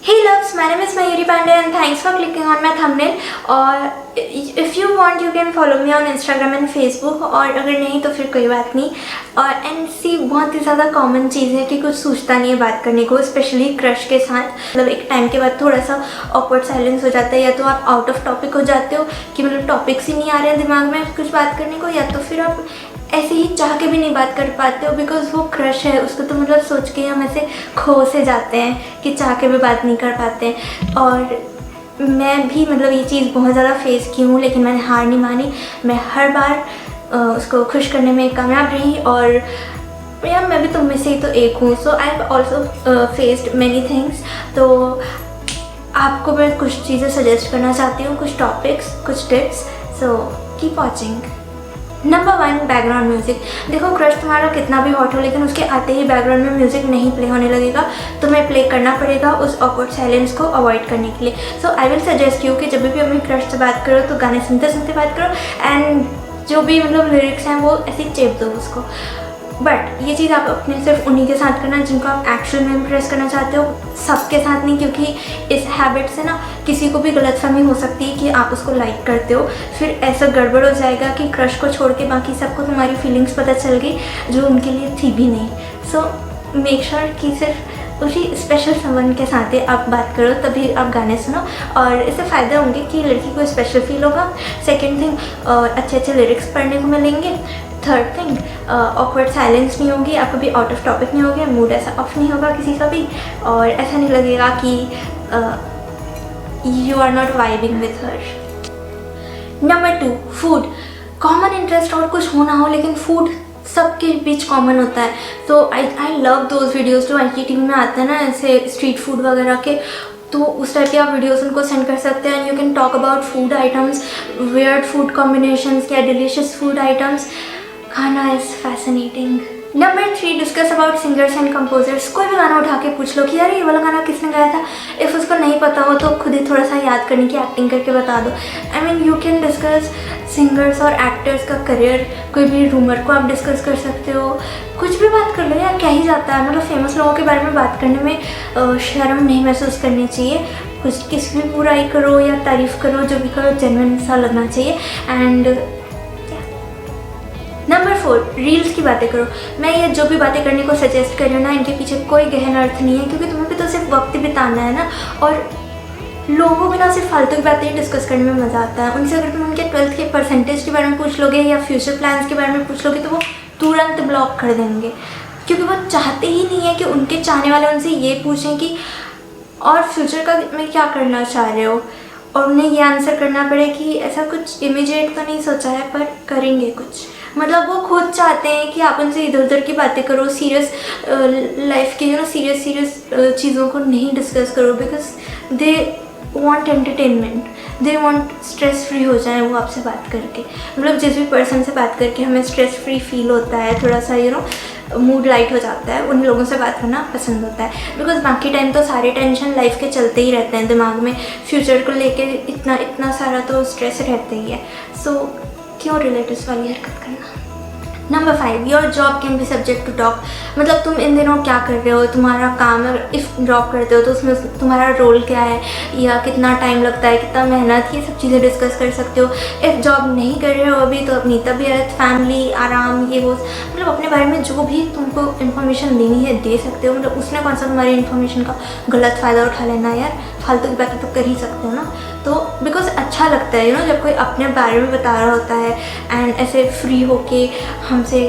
Hey loves, my name is Mayuri Pandey and thanks for clicking on my thumbnail. और if you want you can follow me on Instagram and Facebook, और अगर नहीं तो फिर कोई बात नहीं। और NC बहुत ही ज़्यादा कॉमन चीज़ है कि कुछ सोचता नहीं है बात करने को, स्पेशली क्रश के साथ। मतलब एक टाइम के बाद थोड़ा सा ऑकवर्ड साइलेंस हो जाता है, या तो आप आउट ऑफ टॉपिक हो जाते हो कि मतलब टॉपिक्स ही नहीं आ रहे हैं दिमाग में कुछ बात करने को, या तो फिर आप ऐसे ही चाह के भी नहीं बात कर पाते हो बिकॉज वो क्रश है। उसको तो मतलब सोच के हम ऐसे खो से जाते हैं कि चाह के भी बात नहीं कर पाते हैं। और मैं भी मतलब ये चीज़ बहुत ज़्यादा फेस की हूँ, लेकिन मैंने हार नहीं मानी। मैं हर बार उसको खुश करने में कामयाब रही, और यार मैं भी तुम में से ही तो एक हूँ। So I have also faced many things. तो आपको मैं कुछ चीज़ें सजेस्ट करना चाहती हूँ, कुछ टॉपिक्स, कुछ tips. So keep watching. Number 1, background music. देखो क्रश तुम्हारा कितना भी हॉट हो, लेकिन उसके आते ही बैकग्राउंड में म्यूज़िक नहीं प्ले होने लगेगा। तुम्हें प्ले करना पड़ेगा उस ऑकवर्ड साइलेंस को अवॉइड करने के लिए। सो आई विल सजेस्ट यू कि जब भी अपने क्रश से बात करो तो गाने सुनते सुनते बात करो, एंड जो भी मतलब लिरिक्स हैं वो ऐसे चेप दो उसको। बट ये चीज़ आप अपने सिर्फ उन्हीं के साथ करना जिनको आप एक्चुअल में इम्प्रेस करना चाहते हो, सबके साथ नहीं, क्योंकि इस हैबिट से ना किसी को भी गलतफहमी हो सकती है कि आप उसको लाइक करते हो। फिर ऐसा गड़बड़ हो जाएगा कि क्रश को छोड़ के बाकी सबको तुम्हारी फीलिंग्स पता चल गई जो उनके लिए थी भी नहीं। सो मेक श्योर कि सिर्फ उसी स्पेशल समवन के साथ ही आप बात करो, तभी आप गाने सुनो, और इससे फ़ायदे होंगे कि लड़की को स्पेशल फील होगा। सेकेंड थिंग, अच्छे अच्छे लिरिक्स पढ़ने को मिलेंगे। थर्ड थिंग, ऑकवर्ड साइलेंस नहीं होगी, आप कभी आउट ऑफ टॉपिक नहीं होगे, मूड ऐसा ऑफ नहीं होगा किसी का भी, और ऐसा नहीं लगेगा कि you are not vibing with her. Number 2, food. Common interest और कुछ हो ना हो, लेकिन फूड सबके बीच कॉमन होता है। तो आई लव दोज वीडियोज़ जो IGTV में आते हैं ना, ऐसे स्ट्रीट फूड वगैरह के। तो उस टाइप के आप वीडियोस उनको सेंड कर सकते हैं, and you can talk about food items, weird food combinations या डिलीशियस फूड आइटम्स। खाना is fascinating. Number 3, discuss about singers and composers. कोई भी गाना उठा के पूछ लो कि यार ये वाला गाना किसने गाया था। इफ़ उसको नहीं पता हो तो खुद ही थोड़ा सा याद करने की एक्टिंग करके बता दो। I mean you can discuss singers और एक्टर्स का करियर, कोई भी रूमर को आप डिस्कस कर सकते हो। कुछ भी बात कर लो यार, क्या ही जाता है। मतलब फेमस लोगों के बारे में बात करने में शर्म नहीं महसूस करनी चाहिए। कुछ किसी भी बुराई करो या तारीफ़ करो, जो भी करो जेन्युइन सा लगना चाहिए। एंड नंबर 4, रील्स की बातें करो। मैं ये जो भी बातें करने को सजेस्ट कर रही हूँ ना, इनके पीछे कोई गहन अर्थ नहीं है, क्योंकि तुम्हें भी तो सिर्फ वक्त बिताना है ना। और लोगों को ना सिर्फ फालतू की बातें डिस्कस करने में मज़ा आता है। उनसे अगर तुम उनके 12th के परसेंटेज के बारे में पूछ लोगे या फ्यूचर प्लान्स के बारे में पूछ लोगे तो वो तुरंत ब्लॉक कर देंगे, क्योंकि वो चाहते ही नहीं है कि उनके चाहने वाले उनसे ये पूछें कि और फ्यूचर का में क्या करना चाह रहे हो, और उन्हें ये आंसर करना पड़े कि ऐसा कुछ इमीडिएट तो नहीं सोचा है पर करेंगे कुछ। मतलब वो खुद चाहते हैं कि आप उनसे इधर उधर की बातें करो, सीरियस लाइफ के सीरियस चीज़ों को नहीं डिस्कस करो, because they want entertainment, they want stress free हो जाए वो आपसे बात करके। मतलब जिस भी पर्सन से बात करके हमें स्ट्रेस फ्री फील होता है, थोड़ा सा मूड लाइट हो जाता है, उन लोगों से बात करना पसंद होता है। बिकॉज बाकी टाइम तो सारे टेंशन लाइफ के चलते ही रहते हैं दिमाग में, फ्यूचर को लेके इतना सारा तो स्ट्रेस रहता ही है। सो क्यों रिलेटिव्स वाली हरकत करना। Number 5, your job can be subject to talk. मतलब तुम इन दिनों क्या कर रहे हो, तुम्हारा काम है। इफ़ जॉब करते हो तो उसमें तुम्हारा रोल क्या है, या कितना टाइम लगता है, कितना मेहनत, ये सब चीज़ें डिस्कस कर सकते हो। इफ़ जॉब नहीं कर रहे हो अभी तो अपनी तबीयत, फैमिली, आराम, ये वो मतलब अपने बारे में जो भी तुमको इन्फॉर्मेशन लेनी है दे सकते हो। मतलब उसने कौन सा तुम्हारी इन्फॉर्मेशन का गलत फ़ायदा उठा लेना है यार, फालतू की बातें तो कर ही सकते हो ना। तो बिकॉज अच्छा लगता है जब कोई अपने बारे में बता रहा होता है एंड ऐसे फ्री होके हमसे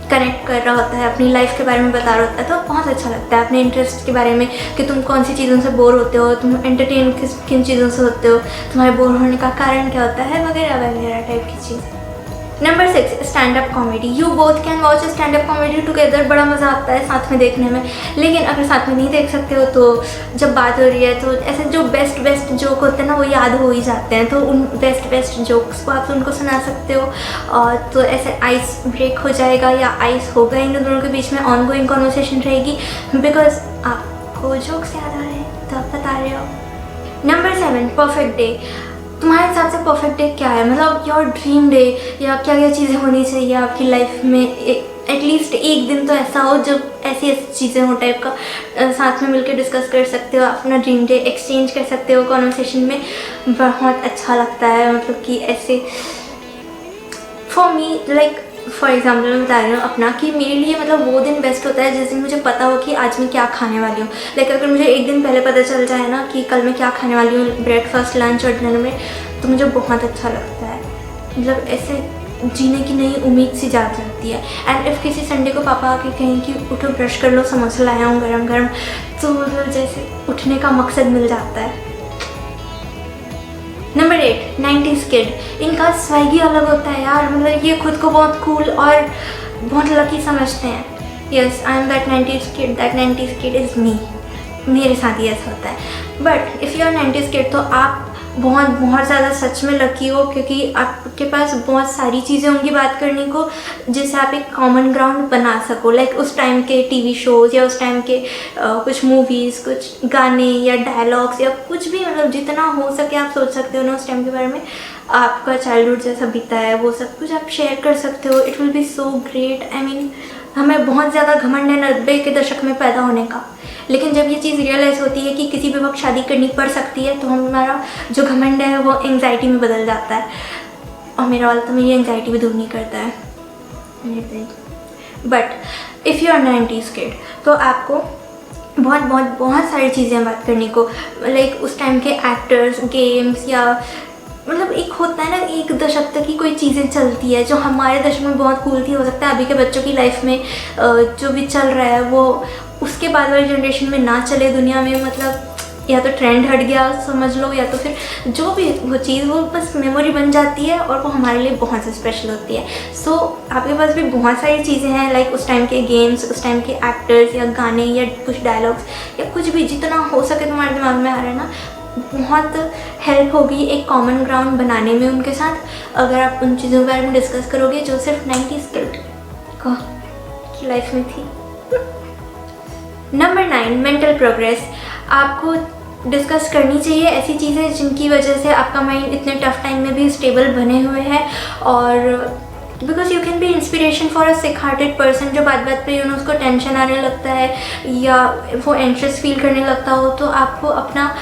कनेक्ट कर रहा होता है, अपनी लाइफ के बारे में बता रहा होता है, तो बहुत अच्छा लगता है। अपने इंटरेस्ट के बारे में कि तुम कौन सी चीज़ों से बोर होते हो, तुम एंटरटेन किन चीज़ों से होते हो, तुम्हारे बोर होने का कारण क्या होता है, वगैरह वगैरह टाइप की चीज़। Number 6, stand up comedy. You both can watch stand up comedy together. बड़ा मज़ा आता है साथ में देखने में, लेकिन अगर साथ में नहीं देख सकते हो तो जब बात हो रही है तो ऐसे जो बेस्ट जोक होते हैं ना वो याद हो ही जाते हैं। तो उन बेस्ट जोक्स को आप उनको सुना सकते हो, और तो ऐसे आइस ब्रेक हो जाएगा, या आइस होगा इन दोनों के बीच में ऑनगोइंग कॉन्वर्सेशन रहेगी, बिकॉज आपको जोक्स याद आ रहे हैं तो आप बता रहे हो। Number 7, perfect day. तुम्हारे हिसाब से परफेक्ट डे क्या है, मतलब योर ड्रीम डे, या क्या क्या चीज़ें होनी चाहिए आपकी लाइफ में एटलीस्ट एक दिन तो ऐसा हो जब ऐसी ऐसी चीज़ें हो टाइप का साथ में मिलकर डिस्कस कर सकते हो, अपना ड्रीम डे एक्सचेंज कर सकते हो कॉन्वर्सेशन में। बहुत अच्छा लगता है, मतलब कि ऐसे for me like for example मैं बता रही हूँ अपना कि मेरे लिए मतलब वो दिन बेस्ट होता है जिस दिन मुझे पता हो कि आज मैं क्या खाने वाली हूँ। लाइक अगर मुझे एक दिन पहले पता चल जाए ना कि कल मैं क्या खाने वाली हूँ ब्रेकफास्ट लंच और डिनर में, तो मुझे बहुत अच्छा लगता है। मतलब ऐसे जीने की नई उम्मीद सी जाग जाती है। एंड इफ़ किसी संडे को पापा आके कहें कि उठो ब्रश कर लो, समोसा लाया हूँ गरम गरम, तो मतलब जैसे उठने का मकसद मिल जाता है। Number 8, 90s kid. इनका स्वैग ही अलग होता है यार, मतलब ये खुद को बहुत कूल और बहुत लकी समझते हैं। Yes, I am that 90s kid is me. मेरे साथ ही ऐसा होता है। But if you are 90s kid तो आप बहुत ज़्यादा सच में लकी हो, क्योंकि आपके पास बहुत सारी चीज़ें होंगी बात करने को जिससे आप एक कॉमन ग्राउंड बना सको। लाइक उस टाइम के टीवी शोज़ या उस टाइम के कुछ मूवीज़, कुछ गाने या डायलॉग्स या कुछ भी, मतलब जितना हो सके आप सोच सकते हो ना उस टाइम के बारे में। आपका चाइल्डहुड जैसा बीता है वो सब कुछ आप शेयर कर सकते हो। It will be so great. I mean हमें बहुत ज़्यादा घमंड है 90 के दशक में पैदा होने का, लेकिन जब ये चीज़ रियलाइज़ होती है कि किसी भी वक्त शादी करनी पड़ सकती है तो हमारा जो घमंड है वो एंग्जाइटी में बदल जाता है। और मेरा वाला तो मेरी एंग्जाइटी भी दूर नहीं करता है। But if you are 90s kid तो आपको बहुत सारी चीज़ें बात करने को, लाइक उस टाइम के एक्टर्स, गेम्स, या मतलब एक होता है ना एक दशक तक की कोई चीज़ें चलती है जो हमारे दशक में बहुत कूल थी, हो सकता है अभी के बच्चों की लाइफ में जो भी चल रहा है वो उसके बाद वाली जनरेशन में ना चले दुनिया में। मतलब या तो ट्रेंड हट गया समझ लो, या तो फिर जो भी वो चीज़ वो बस मेमोरी बन जाती है और वो हमारे लिए बहुत स्पेशल होती है। सो आपके पास भी बहुत सारी चीज़ें हैं, लाइक उस टाइम के गेम्स, उस टाइम के एक्टर्स या गाने या कुछ डायलॉग्स या कुछ भी, जितना हो सके तुम्हारे दिमाग में आ रहा है ना, बहुत हेल्प होगी एक कॉमन ग्राउंड बनाने में उनके साथ, अगर आप उन चीज़ों के बारे में डिस्कस करोगे जो सिर्फ 90s किड की लाइफ में थी। Number 9, mental progress. आपको डिस्कस करनी चाहिए ऐसी चीज़ें जिनकी वजह से आपका माइंड इतने टफ टाइम में भी स्टेबल बने हुए है, और because you can be inspiration for a sick hearted person जो बात बात पे उसको टेंशन आने लगता है या वो एंशियस फील करने लगता हो, तो आपको अपना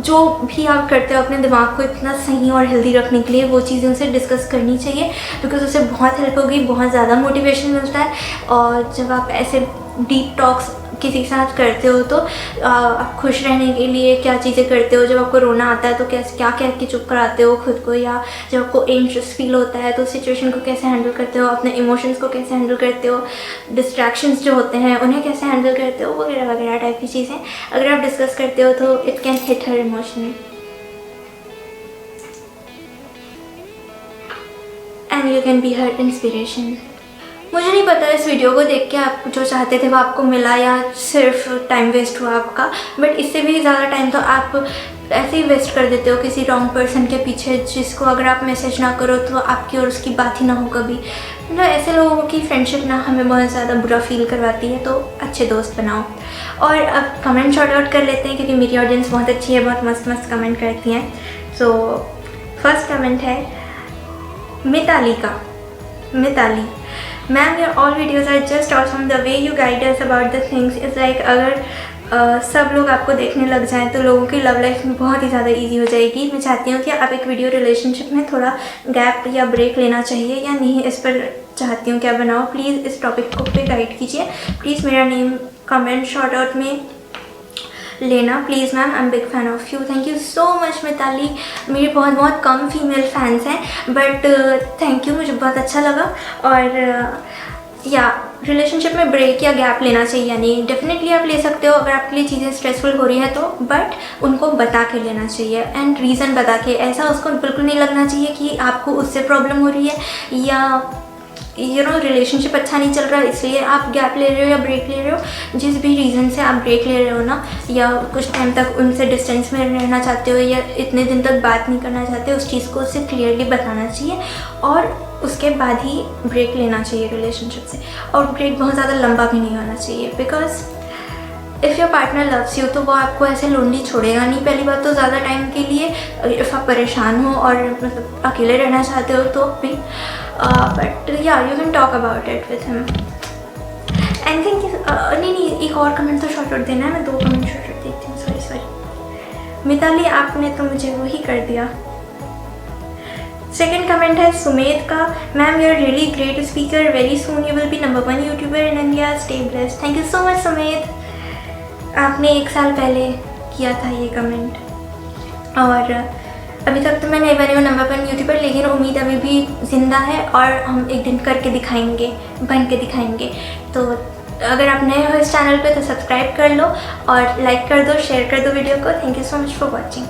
जो भी आप करते हो अपने दिमाग को इतना सही और हेल्दी रखने के लिए वो चीज़ें उनसे डिस्कस करनी चाहिए, बिकॉज उससे बहुत हेल्प होगी, बहुत ज़्यादा मोटिवेशन मिलता है। और जब आप ऐसे डीप टॉक्स किसी के साथ करते हो तो आप खुश रहने के लिए क्या चीज़ें करते हो, जब आपको रोना आता है तो कैसे क्या कह के चुप कराते हो खुद को, या जब आपको एंशियस फील होता है तो सिचुएशन को कैसे हैंडल करते हो, अपने इमोशंस को कैसे हैंडल करते हो, डिस्ट्रैक्शंस जो होते हैं उन्हें कैसे हैंडल करते हो, वगैरह वगैरह टाइप की चीज़ें अगर आप डिस्कस करते हो तो it can hit her emotionally and you can be her inspiration. मुझे नहीं पता इस वीडियो को देख के आप जो चाहते थे वो आपको मिला या सिर्फ टाइम वेस्ट हुआ आपका, बट इससे भी ज़्यादा टाइम तो आप ऐसे ही वेस्ट कर देते हो किसी रॉन्ग पर्सन के पीछे, जिसको अगर आप मैसेज ना करो तो आपकी और उसकी बात ही ना हो कभी। मतलब ऐसे लोगों की फ्रेंडशिप ना हमें बहुत ज़्यादा बुरा फील करवाती है, तो अच्छे दोस्त बनाओ। और अब कमेंट शॉर्ट आउट कर लेते हैं क्योंकि मेरी ऑडियंस बहुत अच्छी है, बहुत मस्त मस्त कमेंट करती हैं। सो फर्स्ट कमेंट है मिताली का। Mitali, ma'am your all videos are just awesome, the way you guide us about the things is like अगर सब लोग आपको देखने लग जाएं तो लोगों की लव लाइफ में बहुत ही ज़्यादा इजी हो जाएगी। मैं चाहती हूँ कि आप एक वीडियो रिलेशनशिप में थोड़ा गैप या ब्रेक लेना चाहिए या नहीं, इस पर चाहती हूँ क्या बनाओ। प्लीज़ इस टॉपिक को पे गाइड कीजिए। प्लीज़ मेरा नेम कमेंट शॉर्ट आउट में लेना please ma'am, I am big fan of you. Thank you so much Mitali. मेरे बहुत कम फीमेल फैंस हैं बट थैंक यू, मुझे बहुत अच्छा लगा। और या रिलेशनशिप में ब्रेक या गैप लेना चाहिए यानी डेफिनेटली आप ले सकते हो अगर आपके लिए चीज़ें स्ट्रेसफुल हो रही है तो, बट उनको बता के लेना चाहिए एंड रीज़न बता के। ऐसा उसको बिल्कुल नहीं लगना चाहिए कि आपको उससे प्रॉब्लम हो रही है या रिलेशनशिप अच्छा नहीं चल रहा इसलिए आप गैप ले रहे हो या ब्रेक ले रहे हो। जिस भी रीज़न से आप ब्रेक ले रहे हो ना, या कुछ टाइम तक उनसे डिस्टेंस में रहना चाहते हो या इतने दिन तक बात नहीं करना चाहते, उस चीज़ को उससे क्लियरली बताना चाहिए और उसके बाद ही ब्रेक लेना चाहिए रिलेशनशिप से। और ब्रेक बहुत ज़्यादा लंबा भी नहीं होना चाहिए because if your partner loves you तो वो आपको ऐसे लोनली छोड़ेगा नहीं, पहली बात तो ज़्यादा टाइम के लिए, इफ़ आप परेशान हो और मतलब अकेले रहना चाहते हो तो भी, बट या you can talk about it with him. And think नहीं, एक और कमेंट तो शॉर्ट आउट देना है, मैं 2 कमेंट शॉर्ट आउट देती हूँ, सॉरी मिताली आपने तो मुझे वही कर दिया। सेकेंड कमेंट है सुमेध का, ma'am you are really great speaker, very soon you will be number 1 YouTuber in India, stay blessed. Thank you so much Sumedh, आपने 1 साल पहले किया था ये कमेंट, और अभी तक तो मैं नहीं बनी हूँ नंबर 1 यूट्यूबर, लेकिन उम्मीद अभी भी ज़िंदा है और हम एक दिन करके दिखाएंगे, बन के दिखाएंगे। तो अगर आप नए हो इस चैनल पे तो सब्सक्राइब कर लो और लाइक कर दो, शेयर कर दो वीडियो को। Thank you so much for watching.